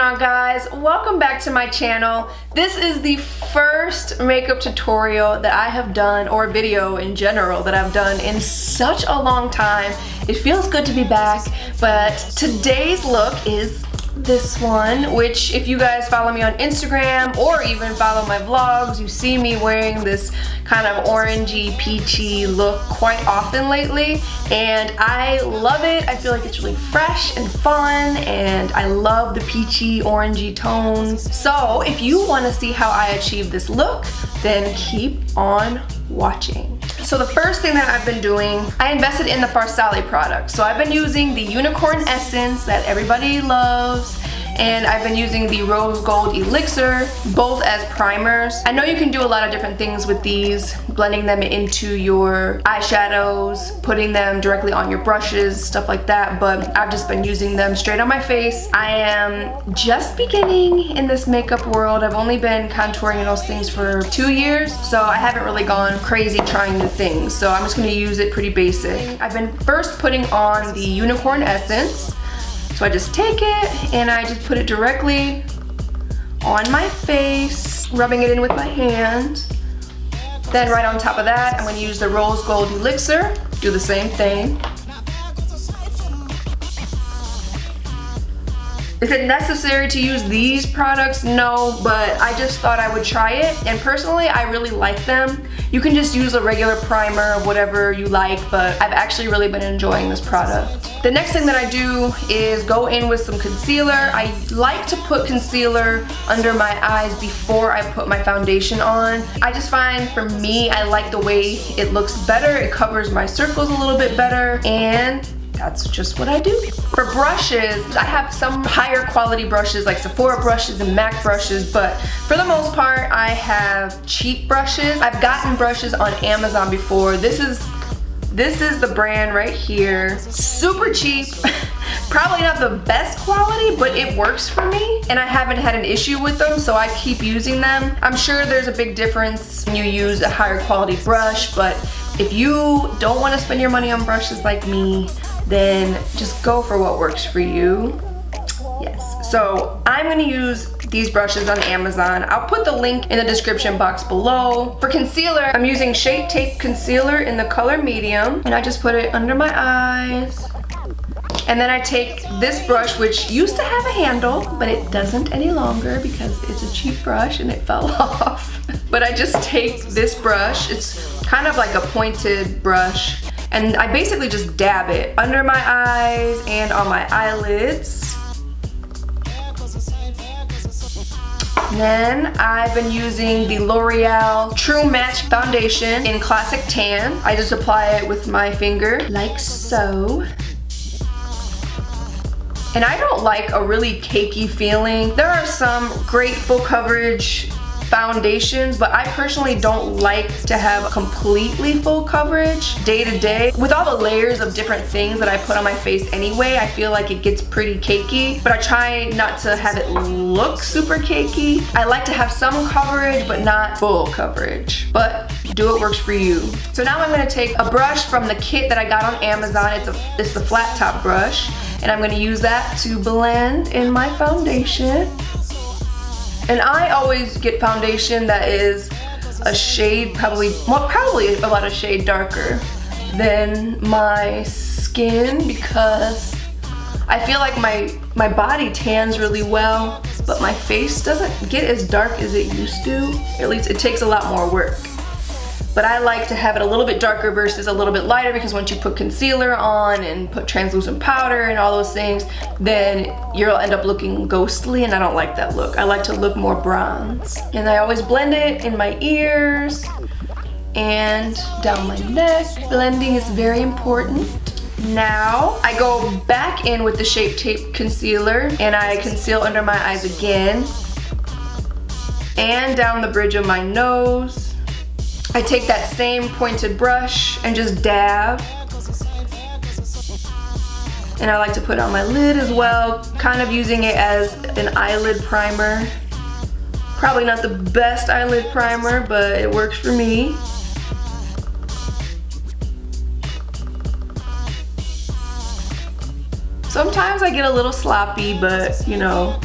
on, guys? Welcome back to my channel. This is the first makeup tutorial that I have done, or video in general that I've done in such a long time. It feels good to be back, but today's look is this one, which if you guys follow me on Instagram or even follow my vlogs, you see me wearing this kind of orangey, peachy look quite often lately, and I love it. I feel like it's really fresh and fun, and I love the peachy, orangey tones. So if you want to see how I achieve this look, then keep on watching. So the first thing that I've been doing, I invested in the FARSALI product. So I've been using the Unicorn Essence that everybody loves, and I've been using the Rose Gold Elixir, both as primers. I know you can do a lot of different things with these, blending them into your eyeshadows, putting them directly on your brushes, stuff like that, but I've just been using them straight on my face. I am just beginning in this makeup world. I've only been contouring and those things for 2 years, so I haven't really gone crazy trying new things, so I'm just gonna use it pretty basic. I've been first putting on the Unicorn Essence. So I just take it and I just put it directly on my face, rubbing it in with my hand. Then right on top of that, I'm going to use the Rose Gold Elixir, do the same thing. Is it necessary to use these products? No, but I just thought I would try it, and personally I really like them. You can just use a regular primer of whatever you like, but I've actually really been enjoying this product. The next thing that I do is go in with some concealer. I like to put concealer under my eyes before I put my foundation on. I just find, for me, I like the way it looks better. It covers my circles a little bit better, and that's just what I do. For brushes, I have some higher quality brushes like Sephora brushes and MAC brushes, but for the most part I have cheap brushes. I've gotten brushes on Amazon before. This is the brand right here. Super cheap. Probably not the best quality, but it works for me, and I haven't had an issue with them, so I keep using them. I'm sure there's a big difference when you use a higher quality brush, but if you don't want to spend your money on brushes like me, then just go for what works for you. Yes, so I'm gonna use these brushes on Amazon. I'll put the link in the description box below. For concealer, I'm using Shape Tape Concealer in the color medium, and I just put it under my eyes. And then I take this brush, which used to have a handle, but it doesn't any longer because it's a cheap brush and it fell off. But I just take this brush, it's kind of like a pointed brush, and I basically just dab it under my eyes and on my eyelids. Then I've been using the L'Oreal True Match Foundation in Classic Tan. I just apply it with my finger, like so. And I don't like a really cakey feeling. There are some great full coverage foundations, but I personally don't like to have completely full coverage day to day. With all the layers of different things that I put on my face anyway, I feel like it gets pretty cakey, but I try not to have it look super cakey. I like to have some coverage, but not full coverage. But do what works for you. So now I'm gonna take a brush from the kit that I got on Amazon. It's the flat top brush, and I'm gonna use that to blend in my foundation. And I always get foundation that is a shade, probably a lot of shade darker than my skin, because I feel like my body tans really well, but my face doesn't get as dark as it used to. At least it takes a lot more work. But I like to have it a little bit darker versus a little bit lighter, because once you put concealer on and put translucent powder and all those things, then you'll end up looking ghostly, and I don't like that look. I like to look more bronze. And I always blend it in my ears and down my neck. Blending is very important. Now I go back in with the Shape Tape Concealer, and I conceal under my eyes again and down the bridge of my nose. I take that same pointed brush and just dab. And I like to put it on my lid as well, kind of using it as an eyelid primer. Probably not the best eyelid primer, but it works for me. Sometimes I get a little sloppy, but you know,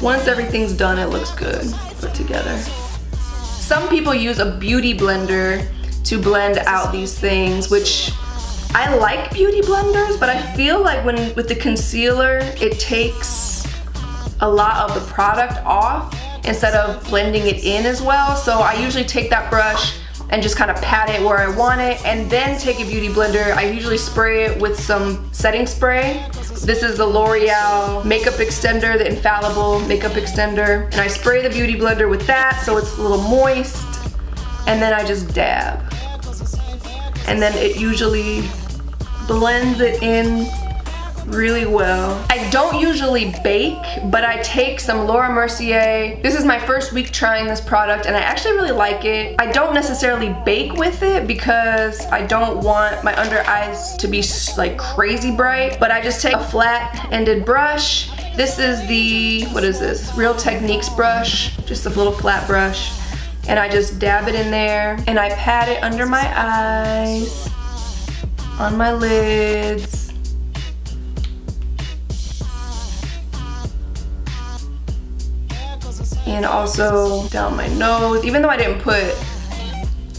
once everything's done, it looks good put together. Some people use a beauty blender to blend out these things, which I like beauty blenders, but I feel like with the concealer, it takes a lot of the product off instead of blending it in as well. So I usually take that brush and just kind of pat it where I want it, and then take a beauty blender. I usually spray it with some setting spray. This is the L'Oreal makeup extender, the Infallible makeup extender. And I spray the beauty blender with that so it's a little moist, and then I just dab. And then it usually blends it in really well. I don't usually bake, but I take some Laura Mercier. This is my first week trying this product and I actually really like it. I don't necessarily bake with it because I don't want my under eyes to be like crazy bright, but I just take a flat-ended brush. This is the, what is this? Real Techniques brush, just a little flat brush. And I just dab it in there and I pat it under my eyes, on my lids. And also down my nose. Even though I didn't put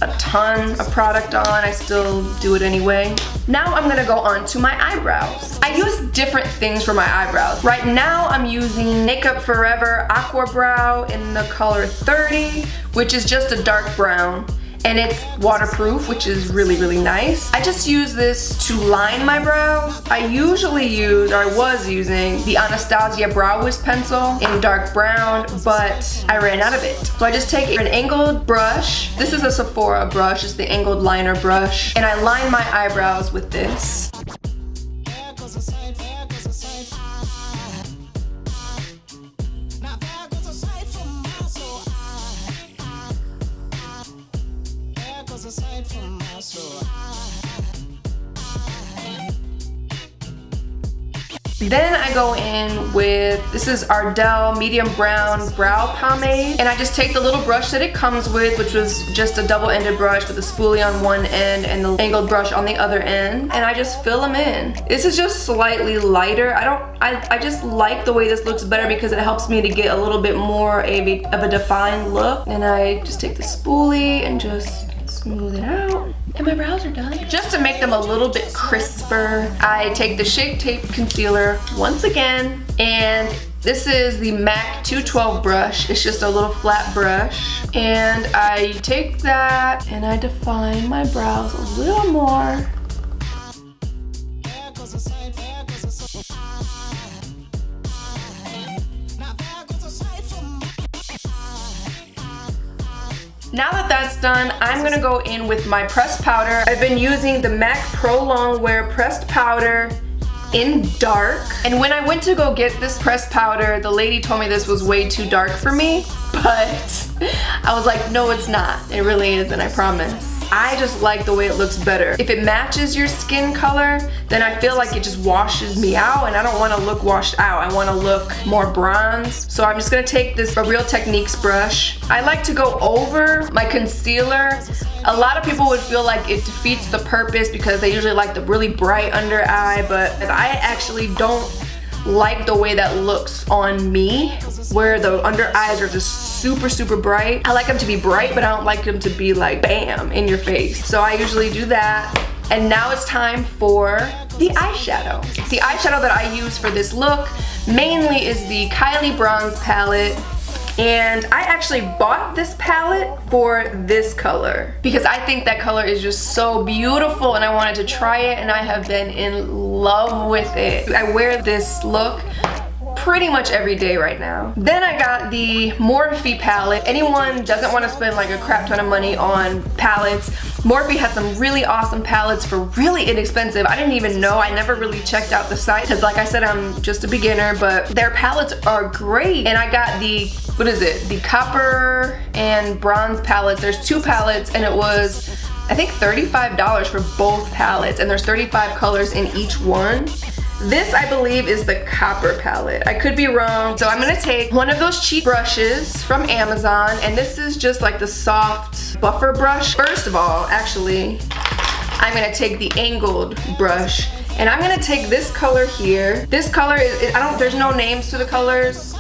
a ton of product on, I still do it anyway. Now I'm gonna go on to my eyebrows. I use different things for my eyebrows. Right now I'm using Makeup Forever Aqua Brow in the color 30, which is just a dark brown. And it's waterproof, which is really, really nice. I just use this to line my brows. I usually use, or I was using, the Anastasia Brow Wiz pencil in dark brown, but I ran out of it. So I just take an angled brush. This is a Sephora brush, it's the angled liner brush. And I line my eyebrows with this. Then I go in with, this is Ardell Medium Brown Brow Pomade, and I just take the little brush that it comes with, which was just a double-ended brush with a spoolie on one end and the angled brush on the other end, and I just fill them in. This is just slightly lighter. I just like the way this looks better because it helps me to get a little bit more of a defined look. And I just take the spoolie and just smooth it out. And my brows are done. Just to make them a little bit crisper, I take the Shape Tape Concealer once again, and this is the MAC 212 brush. It's just a little flat brush. And I take that and I define my brows a little more. Now that that's done, I'm gonna go in with my pressed powder. I've been using the MAC Pro Longwear pressed powder in dark. And when I went to go get this pressed powder, the lady told me this was way too dark for me, but I was like, no, it's not. It really isn't, I promise. I just like the way it looks better. If it matches your skin color, then I feel like it just washes me out, and I don't want to look washed out. I want to look more bronze. So I'm just going to take this Real Techniques brush. I like to go over my concealer. A lot of people would feel like it defeats the purpose because they usually like the really bright under eye, but I actually don't like the way that looks on me, where the under eyes are just super, super bright. I like them to be bright, but I don't like them to be like bam in your face. So I usually do that. And now it's time for the eyeshadow. The eyeshadow that I use for this look mainly is the Kylie Bronze palette. And I actually bought this palette for this color because I think that color is just so beautiful and I wanted to try it, and I have been in love with it. I wear this look pretty much every day right now. Then I got the Morphe palette. Anyone doesn't want to spend like a crap ton of money on palettes, Morphe has some really awesome palettes for really inexpensive. I didn't even know. I never really checked out the site because, like I said, I'm just a beginner, but their palettes are great. And I got the, what is it? The copper and bronze palettes. There's two palettes and it was, I think, $35 for both palettes, and there's 35 colors in each one. This, I believe, is the copper palette. I could be wrong. So I'm gonna take one of those cheap brushes from Amazon, and this is just like the soft buffer brush. First of all, actually, I'm gonna take the angled brush, and I'm gonna take this color here. This color is, there's no names to the colors,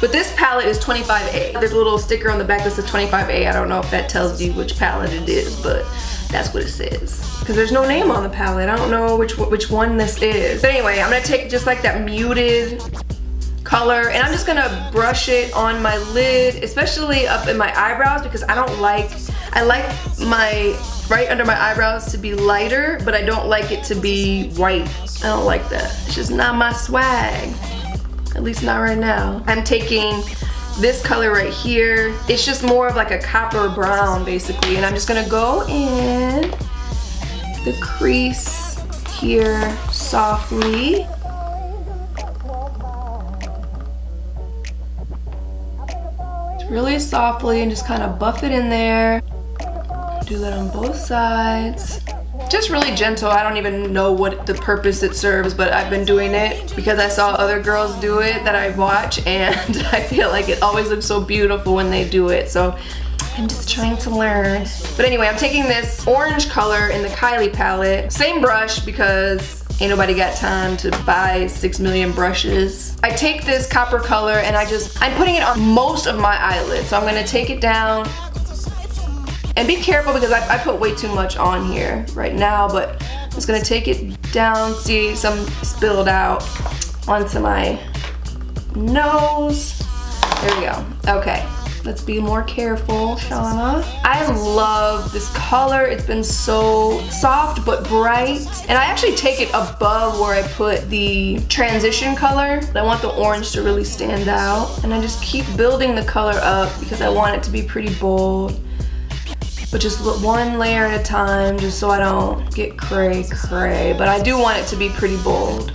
But this palette is 25A. There's a little sticker on the back that says 25A. I don't know if that tells you which palette it is, but that's what it says. Because there's no name on the palette. I don't know which one this is. But anyway, I'm gonna take just like that muted color, and I'm just gonna brush it on my lid, especially up in my eyebrows, because I like my right under my eyebrows to be lighter, but I don't like it to be white. I don't like that. It's just not my swag. At least not right now. I'm taking this color right here. It's just more of like a copper brown basically, and I'm just gonna go in the crease here softly. Really softly, and just kind of buff it in there. Do that on both sides. Just really gentle. I don't even know what the purpose it serves, but I've been doing it because I saw other girls do it that I watch, and I feel like it always looks so beautiful when they do it. So I'm just trying to learn. But anyway, I'm taking this orange color in the Kylie palette. Same brush because ain't nobody got time to buy 6 million brushes. I take this copper color and I'm putting it on most of my eyelids. So I'm gonna take it down, and be careful because I put way too much on here right now, but I'm just gonna take it down, see some spilled out onto my nose. There we go, okay. Let's be more careful, Shanna. I love this color. It's been so soft but bright. And I actually take it above where I put the transition color. I want the orange to really stand out. And I just keep building the color up because I want it to be pretty bold. But just one layer at a time, just so I don't get cray. But I do want it to be pretty bold.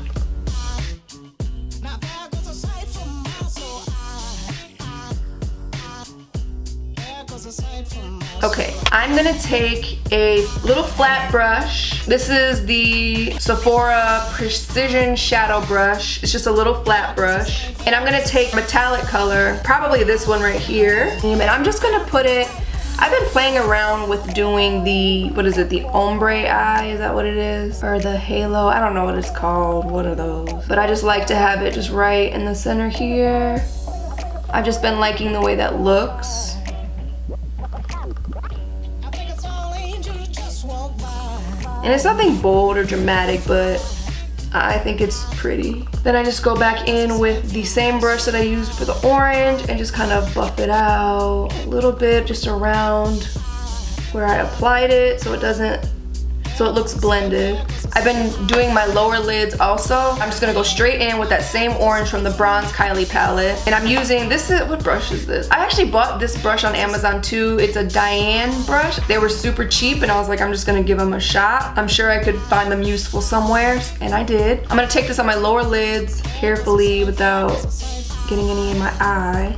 Okay, I'm gonna take a little flat brush. This is the Sephora Precision Shadow Brush. It's just a little flat brush. And I'm gonna take metallic color, probably this one right here. And I'm just gonna put it, I've been playing around with doing the, what is it, the ombre eye, is that what it is? Or the halo, I don't know what it's called, what are those? But I just like to have it just right in the center here. I've just been liking the way that looks. And it's nothing bold or dramatic, but I think it's pretty. Then I just go back in with the same brush that I used for the orange and just kind of buff it out a little bit, just around where I applied it so it looks blended. I've been doing my lower lids also. I'm just gonna go straight in with that same orange from the Bronze Kylie palette. And I'm using, what brush is this? I actually bought this brush on Amazon too. It's a Diane brush. They were super cheap and I was like, I'm just gonna give them a shot. I'm sure I could find them useful somewhere, and I did. I'm gonna take this on my lower lids carefully without getting any in my eye.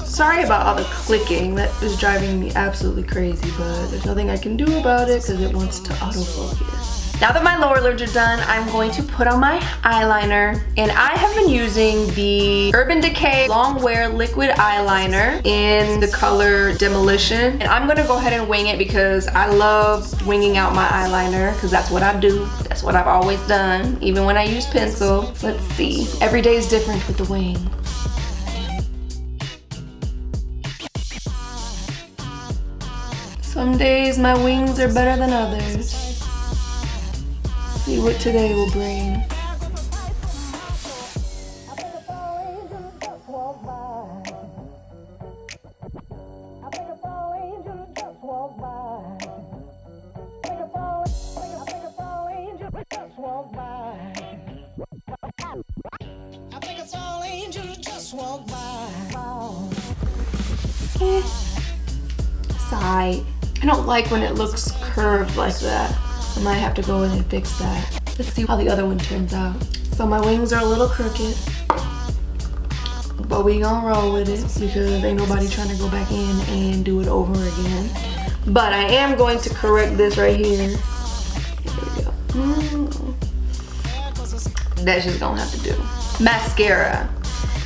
Sorry about all the clicking, that is driving me absolutely crazy, but there's nothing I can do about it because it wants to autofocus. Now that my lower lids are done, I'm going to put on my eyeliner, and I have been using the Urban Decay Longwear liquid eyeliner in the color Demolition, and I'm gonna go ahead and wing it because I love winging out my eyeliner because that's what I do. That's what I've always done, even when I use pencil. Let's see. Every day is different with the wing. Some days my wings are better than others. See what today will bring. Side. I don't like when it looks curved like that. I might have to go in and fix that. Let's see how the other one turns out. So my wings are a little crooked, but we gonna roll with it because ain't nobody trying to go back in and do it over again. But I am going to correct this right here. There we go. That's just gonna have to do. Mascara.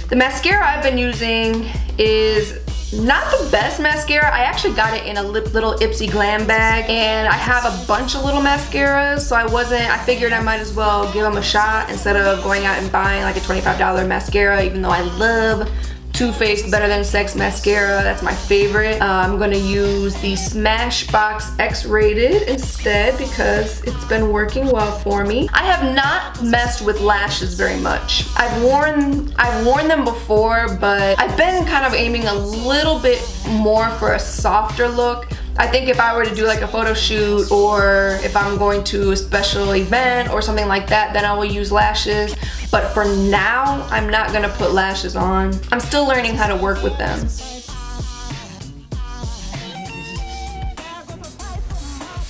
The mascara I've been using is not the best mascara. I actually got it in a little Ipsy Glam bag, and I have a bunch of little mascaras, so I figured I might as well give them a shot instead of going out and buying like a $25 mascara, even though I love Too Faced Better Than Sex mascara. That's my favorite. I'm gonna use the Smashbox X-Rated instead because it's been working well for me. I have not messed with lashes very much. I've worn them before, but I've been kind of aiming a little bit more for a softer look. I think if I were to do like a photo shoot, or if I'm going to a special event or something like that, then I will use lashes. But for now, I'm not gonna put lashes on. I'm still learning how to work with them.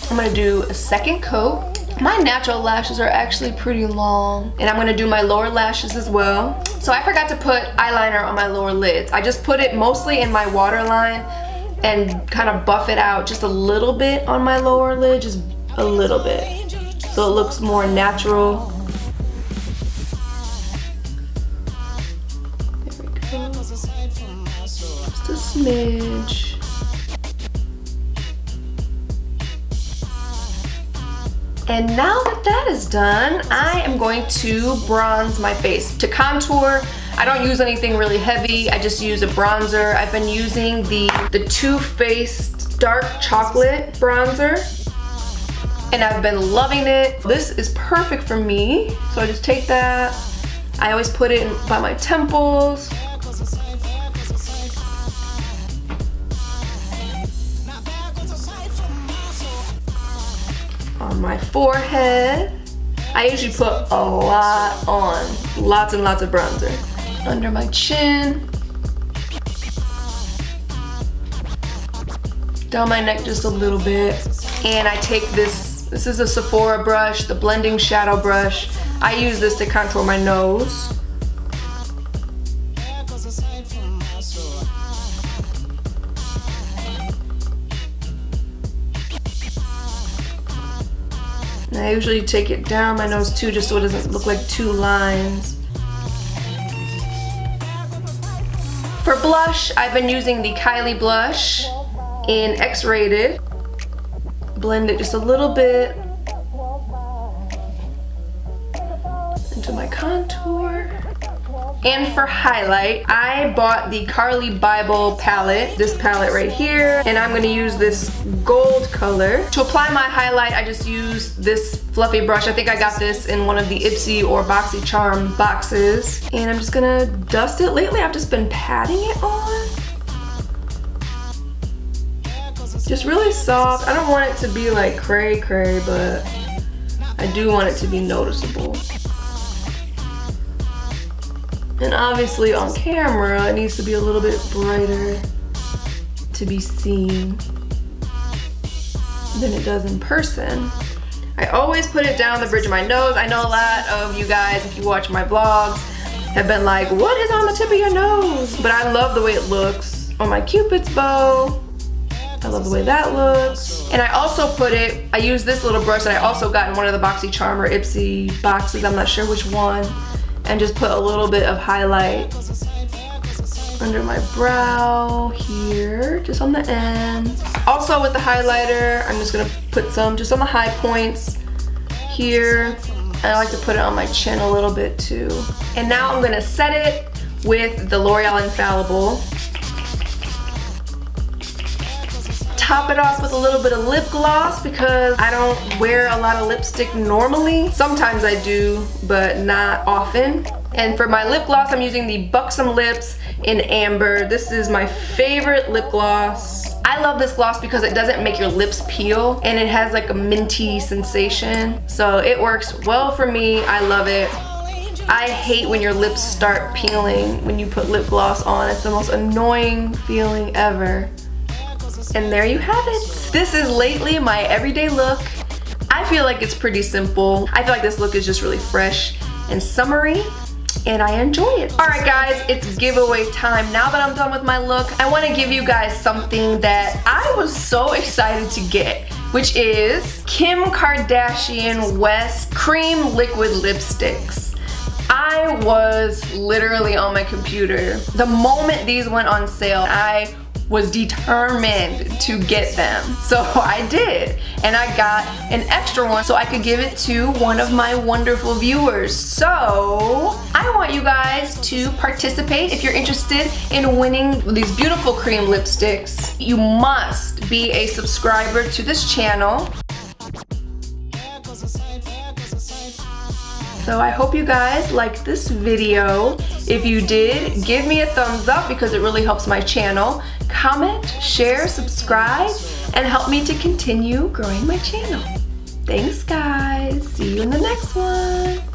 I'm gonna do a second coat. My natural lashes are actually pretty long, and I'm gonna do my lower lashes as well. So I forgot to put eyeliner on my lower lids. I just put it mostly in my waterline and kind of buff it out just a little bit on my lower lid, just a little bit, so it looks more natural. There we go. Just a smidge. And now that that is done, I am going to bronze my face. To contour, I don't use anything really heavy. I just use a bronzer. I've been using the Too Faced Dark Chocolate bronzer, and I've been loving it. This is perfect for me. So I just take that. I always put it by my temples. On my forehead. I usually put a lot on, lots and lots of bronzer. Under my chin. Down my neck just a little bit. And I take this is a Sephora brush, the blending shadow brush. I use this to contour my nose. And I usually take it down my nose too, just so it doesn't look like two lines. For blush, I've been using the Kylie blush in X-Rated. Blend it just a little bit into my contour. And for highlight, I bought the Carly Bible palette, this palette right here, and I'm gonna use this gold color. To apply my highlight, I just use this fluffy brush. I think I got this in one of the Ipsy or BoxyCharm boxes. And I'm just gonna dust it. Lately, I've just been patting it on. Just really soft. I don't want it to be like cray cray, but I do want it to be noticeable. And obviously on camera, it needs to be a little bit brighter to be seen than it does in person. I always put it down the bridge of my nose. I know a lot of you guys, if you watch my vlogs, have been like, what is on the tip of your nose? But I love the way it looks on my Cupid's bow. I love the way that looks. And I also put it, I use this little brush that I also got in one of the BoxyCharm or Ipsy boxes, I'm not sure which one, and just put a little bit of highlight under my brow here, just on the end. Also with the highlighter, I'm just gonna put some just on the high points here. And I like to put it on my chin a little bit too. And now I'm gonna set it with the L'Oreal Infallible. Top it off with a little bit of lip gloss because I don't wear a lot of lipstick normally. Sometimes I do, but not often. And for my lip gloss, I'm using the BUXOM Lips in Amber. This is my favorite lip gloss. I love this gloss because it doesn't make your lips peel, and it has like a minty sensation. So it works well for me. I love it. I hate when your lips start peeling when you put lip gloss on. It's the most annoying feeling ever. And there you have it. This is lately my everyday look. I feel like it's pretty simple. I feel like this look is just really fresh and summery, and I enjoy it. Alright guys, it's giveaway time. Now that I'm done with my look, I want to give you guys something that I was so excited to get, which is Kim Kardashian West Cream Liquid Lipsticks. I was literally on my computer. The moment these went on sale, I was determined to get them. So I did, and I got an extra one so I could give it to one of my wonderful viewers. So I want you guys to participate. If you're interested in winning these beautiful cream lipsticks, you must be a subscriber to this channel. So I hope you guys liked this video. If you did, give me a thumbs up because it really helps my channel. Comment, share, subscribe, and help me to continue growing my channel. Thanks guys, see you in the next one.